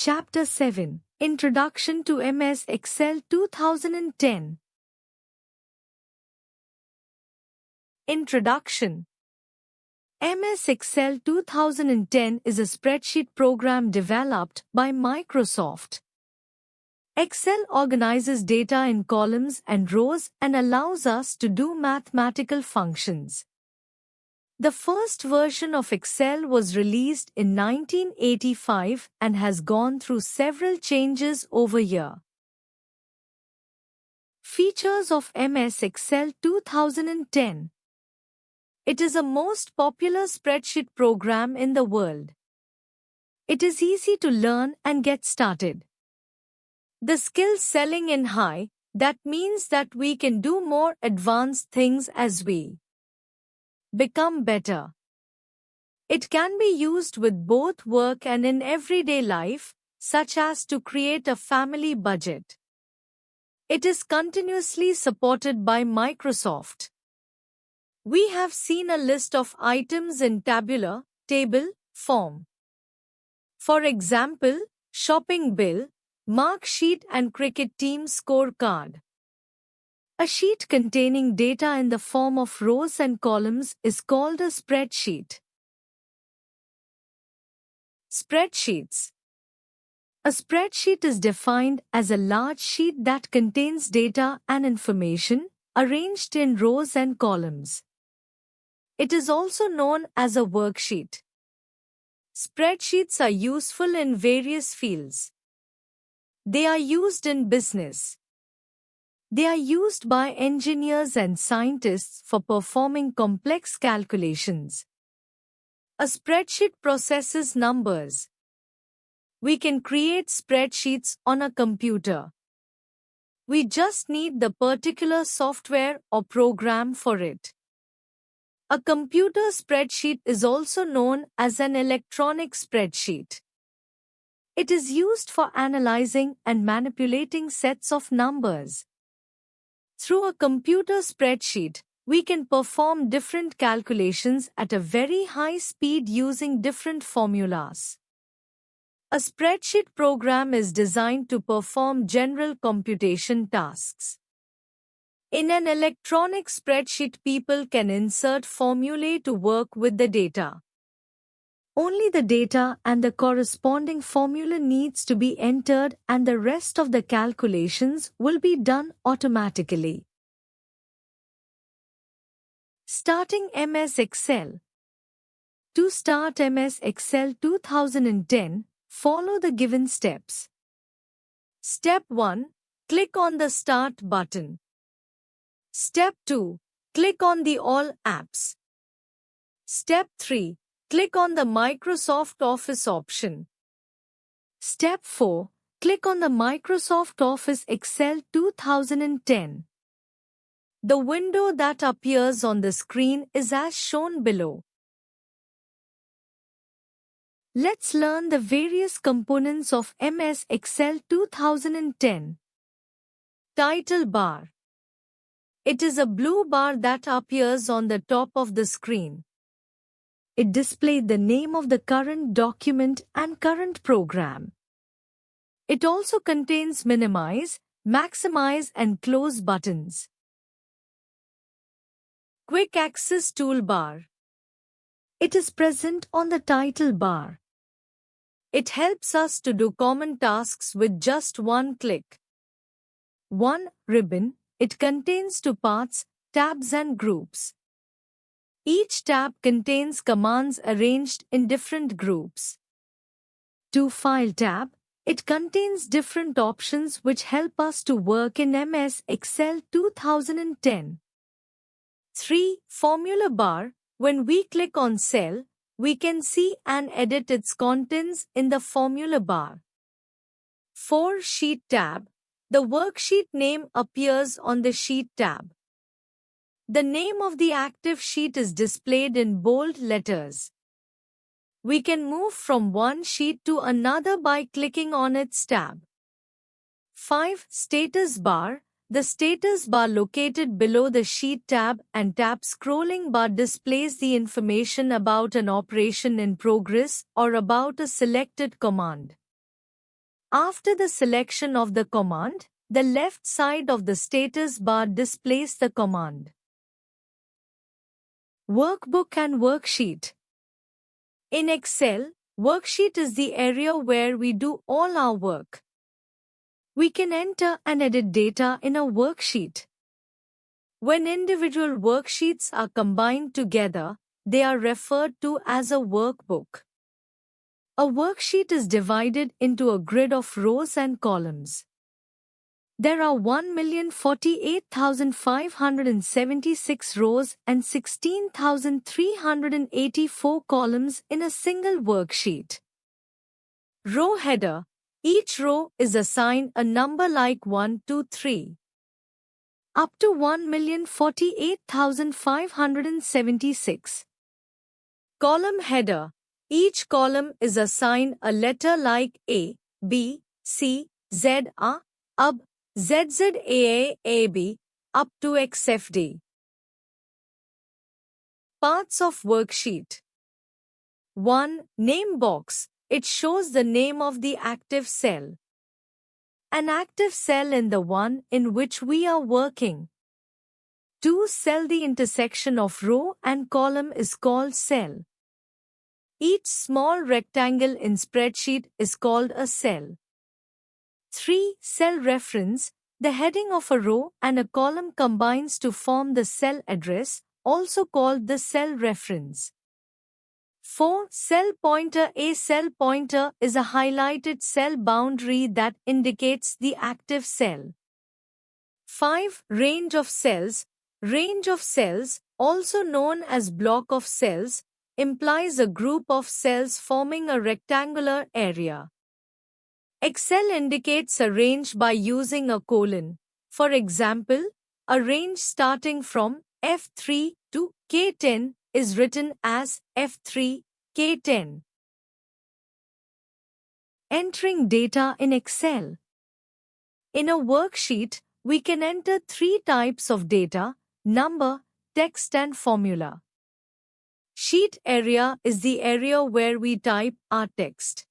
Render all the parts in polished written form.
Chapter 7 Introduction to MS Excel 2010. Introduction. MS Excel 2010 is a spreadsheet program developed by Microsoft. Excel organizes data in columns and rows and allows us to do mathematical functions. The first version of Excel was released in 1985 and has gone through several changes over year. Features of MS Excel 2010. It is a most popular spreadsheet program in the world. It is easy to learn and get started. The skill selling in high, that means that we can do more advanced things as we become better. It can be used with both work and in everyday life, such as to create a family budget. It is continuously supported by Microsoft. We have seen a list of items in tabular, table, form. For example, shopping bill, mark sheet and cricket team scorecard. A sheet containing data in the form of rows and columns is called a spreadsheet. Spreadsheets. A spreadsheet is defined as a large sheet that contains data and information arranged in rows and columns. It is also known as a worksheet. Spreadsheets are useful in various fields. They are used in business. They are used by engineers and scientists for performing complex calculations. A spreadsheet processes numbers. We can create spreadsheets on a computer. We just need the particular software or program for it. A computer spreadsheet is also known as an electronic spreadsheet. It is used for analyzing and manipulating sets of numbers. Through a computer spreadsheet, we can perform different calculations at a very high speed using different formulas. A spreadsheet program is designed to perform general computation tasks. In an electronic spreadsheet, people can insert formulae to work with the data. Only the data and the corresponding formula needs to be entered and the rest of the calculations will be done automatically. Starting MS Excel. To start MS Excel 2010, follow the given steps. Step 1. Click on the Start button. Step 2. Click on the All Apps. Step 3. Click on the Microsoft Office option. Step 4. Click on the Microsoft Office Excel 2010. The window that appears on the screen is as shown below. Let's learn the various components of MS Excel 2010. Title bar. It is a blue bar that appears on the top of the screen. It displays the name of the current document and current program. It also contains minimize, maximize and close buttons. Quick Access Toolbar. It is present on the title bar. It helps us to do common tasks with just one click. 1. Ribbon. It contains two parts, tabs and groups. Each tab contains commands arranged in different groups. 2. File tab. It contains different options which help us to work in MS Excel 2010. 3. Formula bar. When we click on cell, we can see and edit its contents in the formula bar. 4. Sheet tab. The worksheet name appears on the Sheet tab. The name of the active sheet is displayed in bold letters. We can move from one sheet to another by clicking on its tab. 5. Status bar. The status bar located below the Sheet tab and tab scrolling bar displays the information about an operation in progress or about a selected command. After the selection of the command, the left side of the status bar displays the command. Workbook and worksheet. In Excel, worksheet is the area where we do all our work. We can enter and edit data in a worksheet. When individual worksheets are combined together, they are referred to as a workbook. A worksheet is divided into a grid of rows and columns. There are 1,048,576 rows and 16,384 columns in a single worksheet. Row header. Each row is assigned a number like 1, 2, 3. Up to 1,048,576. Column header. Each column is assigned a letter like A, B, C, Z, A, AB, ZZAA, AB, up to XFD. Parts of worksheet. 1. Name box. It shows the name of the active cell. An active cell in the one in which we are working. 2. Cell. The intersection of row and column is called cell. Each small rectangle in spreadsheet is called a cell. 3. Cell reference. The heading of a row and a column combines to form the cell address, also called the cell reference. 4. Cell pointer. A cell pointer is a highlighted cell boundary that indicates the active cell. 5. Range of cells. Range of cells, also known as block of cells, implies a group of cells forming a rectangular area. Excel indicates a range by using a colon. For example, a range starting from F3 to K10 is written as F3, K10. Entering data in Excel. In a worksheet, we can enter 3 types of data: number, text and formula. Sheet area is the area where we type our text.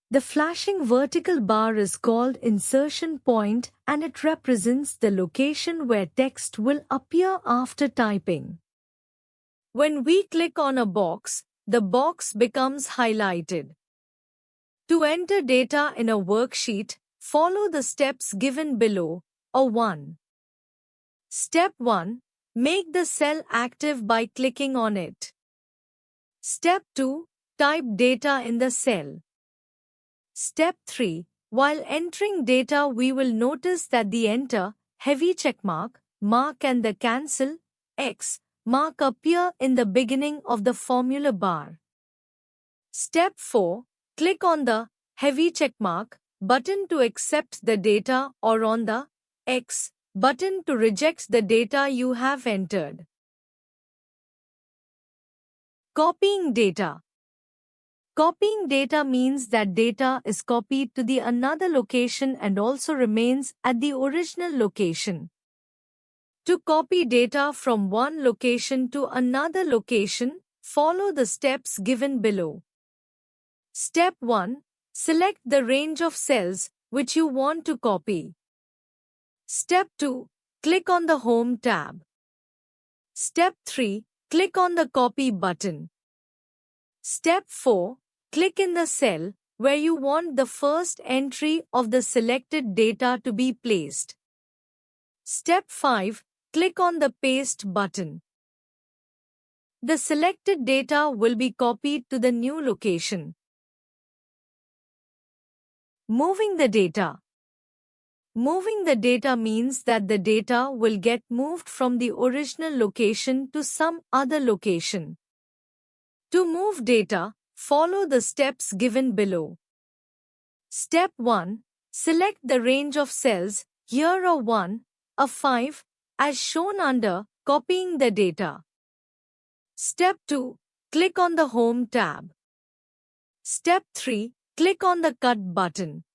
The flashing vertical bar is called insertion point and it represents the location where text will appear after typing. When we click on a box, the box becomes highlighted. To enter data in a worksheet, follow the steps given below. 1. Step 1. Make the cell active by clicking on it. Step 2. Type data in the cell. Step 3. While entering data, we will notice that the Enter, heavy checkmark, mark and the Cancel, X, mark appear in the beginning of the formula bar. Step 4. Click on the heavy checkmark button to accept the data or on the X button to reject the data you have entered. Copying data. Copying data means that data is copied to the another location and also remains at the original location. To copy data from one location to another location, follow the steps given below. Step 1. Select the range of cells which you want to copy. Step 2. Click on the Home tab. Step 3. Click on the Copy button. Step 4. Click in the cell where you want the first entry of the selected data to be placed. Step 5. Click on the Paste button. The selected data will be copied to the new location. Moving the data. Moving the data means that the data will get moved from the original location to some other location. To move data, follow the steps given below. Step 1. Select the range of cells, here a 1, a 5, as shown under Copying the data. Step 2. Click on the Home tab. Step 3. Click on the Cut button.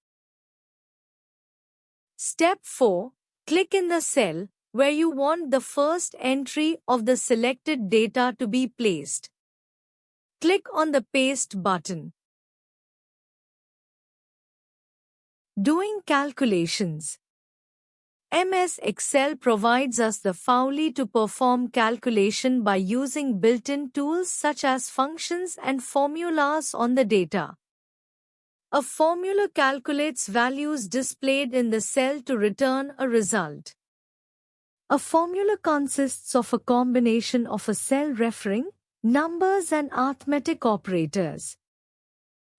Step 4. Click in the cell where you want the first entry of the selected data to be placed. Click on the Paste button. Doing calculations. MS Excel provides us the ability to perform calculation by using built-in tools such as functions and formulas on the data. A formula calculates values displayed in the cell to return a result. A formula consists of a combination of a cell referring, numbers and arithmetic operators.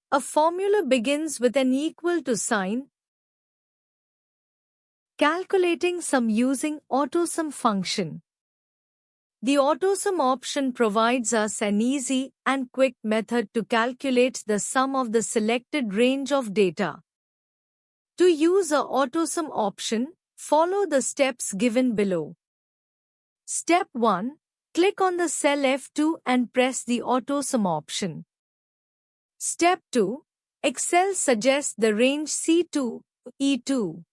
A formula begins with an equal to sign, calculating sum using AutoSum function. The AutoSum option provides us an easy and quick method to calculate the sum of the selected range of data. To use a AutoSum option, follow the steps given below. Step 1. Click on the cell F2 and press the AutoSum option. Step 2. Excel suggests the range C2 to E2.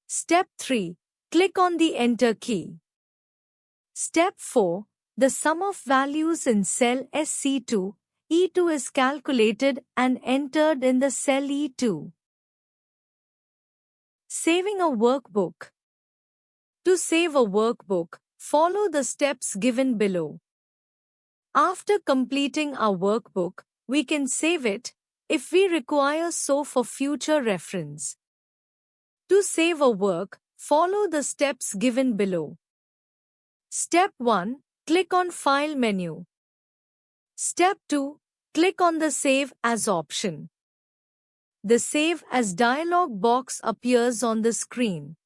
Step 3. Click on the Enter key. Step 4. The sum of values in cell SC2, E2 is calculated and entered in the cell E2. Saving a workbook. To save a workbook, follow the steps given below. After completing our workbook, we can save it if we require so for future reference. To save a work, follow the steps given below. Step 1. Click on File menu. Step 2. Click on the Save As option. The Save As dialog box appears on the screen.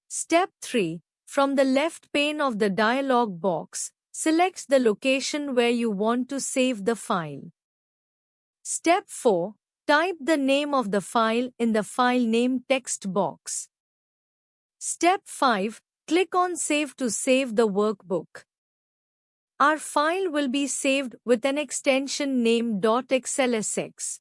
Step 3. From the left pane of the dialog box, select the location where you want to save the file. Step 4. Type the name of the file in the File Name text box. Step 5. Click on Save to save the workbook. Our file will be saved with an extension name .xlsx.